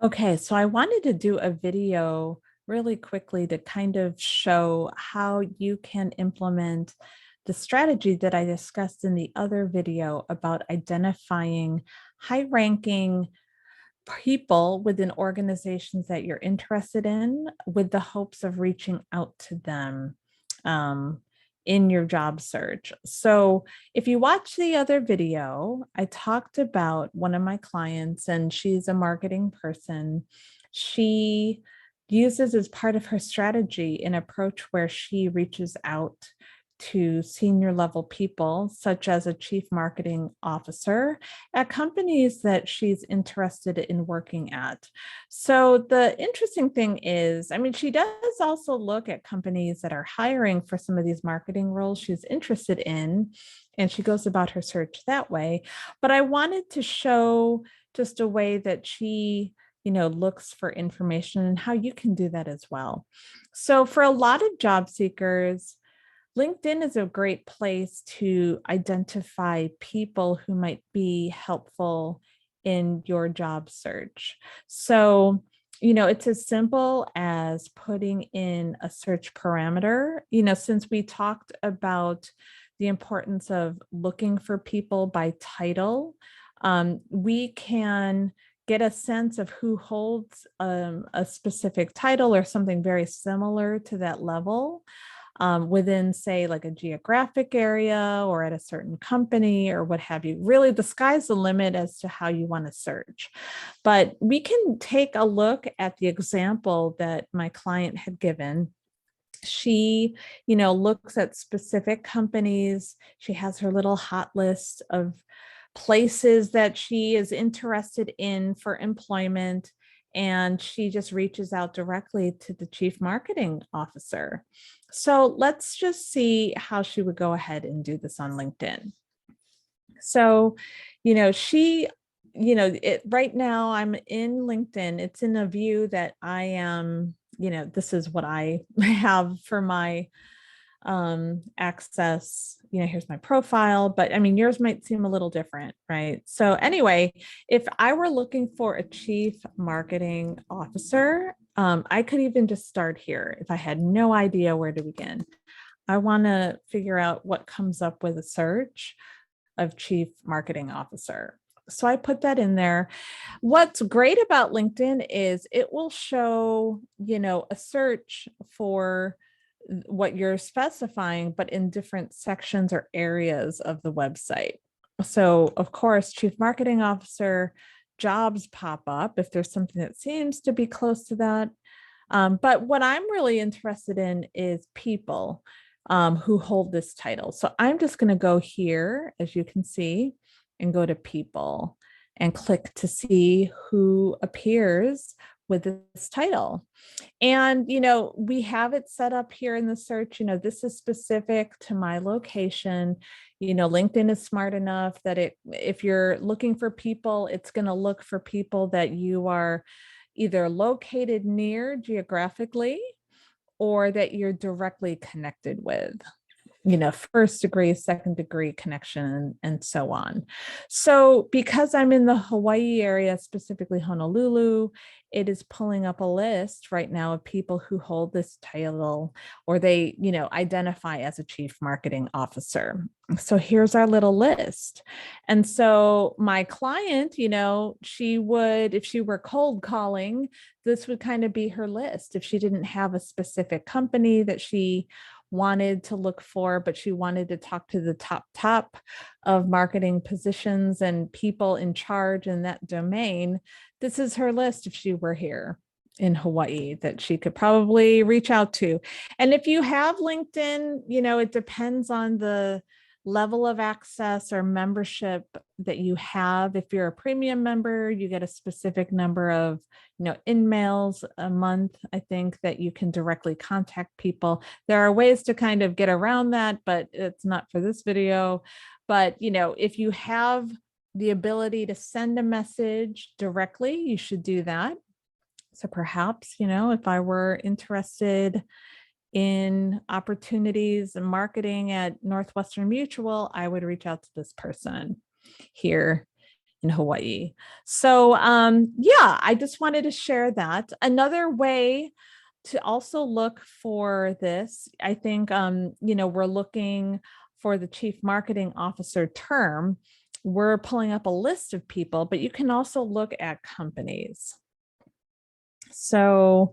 Okay, so I wanted to do a video really quickly to kind of show how you can implement the strategy that I discussed in the other video about identifying high-ranking people within organizations that you're interested in with the hopes of reaching out to them um, in your job search. So, if you watch the other video, I talked about one of my clients, and she's a marketing person. She uses as part of her strategy an approach where she reaches out to senior level people, such as a chief marketing officer, at companies that she's interested in working at. So the interesting thing is, I mean, she does also look at companies that are hiring for some of these marketing roles she's interested in, and she goes about her search that way. But I wanted to show just a way that she looks for information and how you can do that as well. So for a lot of job seekers, LinkedIn is a great place to identify people who might be helpful in your job search. So, it's as simple as putting in a search parameter. Since we talked about the importance of looking for people by title, we can get a sense of who holds a specific title or something very similar to that level within, say, like a geographic area or at a certain company or what have you. Really, the sky's the limit as to how you want to search. But we can take a look at the example that my client had given. She, looks at specific companies. She has her little hot list of places that she is interested in for employment, and she just reaches out directly to the chief marketing officer. So let's just see how she would go ahead and do this on LinkedIn. So, she, right now I'm in LinkedIn. It's in a view that I am, this is what I have for my access. Here's my profile, but I mean, yours might seem a little different, right? So anyway, if I were looking for a chief marketing officer, I could even just start here if I had no idea where to begin. I want to figure out what comes up with a search of chief marketing officer. So I put that in there. What's great about LinkedIn is it will show, a search for what you're specifying, but in different sections or areas of the website. So, of course, chief marketing officer jobs pop up if there's something that seems to be close to that. But what I'm really interested in is people who hold this title. So I'm just going to go here, as you can see, and go to people and click to see who appears with this title. And, we have it set up here in the search. This is specific to my location. LinkedIn is smart enough that if you're looking for people, it's going to look for people that you are either located near geographically or that you're directly connected with, first degree, second degree connection, and so on. So because I'm in the Hawaii area, specifically Honolulu, it is pulling up a list right now of people who hold this title or they, identify as a chief marketing officer. So here's our little list. And so my client, she would, if she were cold calling, this would kind of be her list. If she didn't have a specific company that she wanted to look for, but she wanted to talk to the top of marketing positions and people in charge in that domain, this is her list if she were here in Hawaii that she could probably reach out to. And if you have LinkedIn, it depends on the level of access or membership that you have. If you're a premium member, you get a specific number of, in-mails a month, I think, that you can directly contact people. There are ways to kind of get around that, but it's not for this video. But, if you have the ability to send a message directly, you should do that. So perhaps, if I were interested in opportunities and marketing at Northwestern Mutual, I would reach out to this person here in Hawaii. So yeah, I just wanted to share that. Another way to also look for this, I think, we're looking for the chief marketing officer term. We're pulling up a list of people, but you can also look at companies. So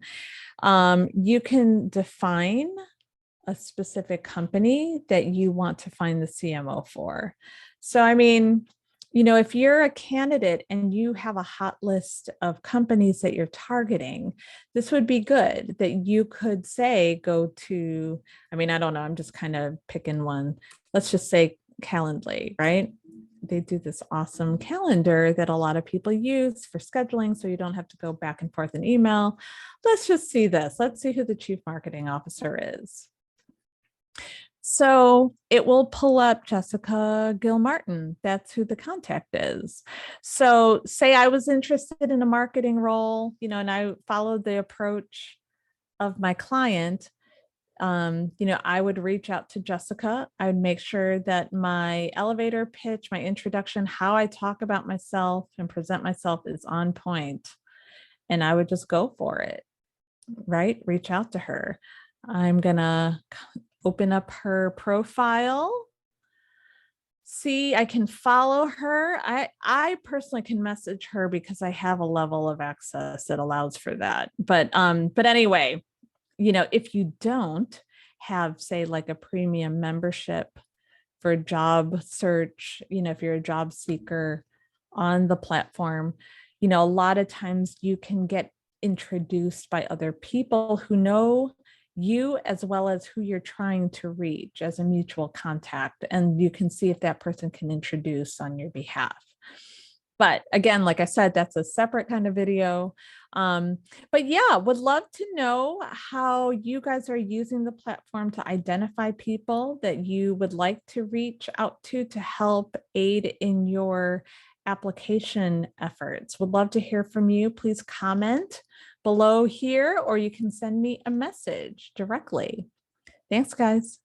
you can define a specific company that you want to find the CMO for. So, I mean, if you're a candidate and you have a hot list of companies that you're targeting, this would be good that you could say, go to, I mean, I don't know, I'm just kind of picking one. Let's just say Calendly, right? They do this awesome calendar that a lot of people use for scheduling, so you don't have to go back and forth in email. Let's just see this. Let's see who the chief marketing officer is. So it will pull up Jessica Gilmartin. That's who the contact is. So say I was interested in a marketing role, and I followed the approach of my client. I would reach out to Jessica. I would make sure that my elevator pitch, my introduction, how I talk about myself and present myself is on point. And I would just go for it, right? Reach out to her. I'm going to open up her profile. See, I can follow her. I personally can message her because I have a level of access that allows for that. But anyway, if you don't have, say, like a premium membership for job search, if you're a job seeker on the platform, a lot of times you can get introduced by other people who know you as well as who you're trying to reach as a mutual contact. And you can see if that person can introduce on your behalf. But again, like I said, that's a separate kind of video. But yeah, would love to know how you guys are using the platform to identify people that you would like to reach out to help aid in your application efforts. Would love to hear from you. Please comment below here, or you can send me a message directly. Thanks, guys.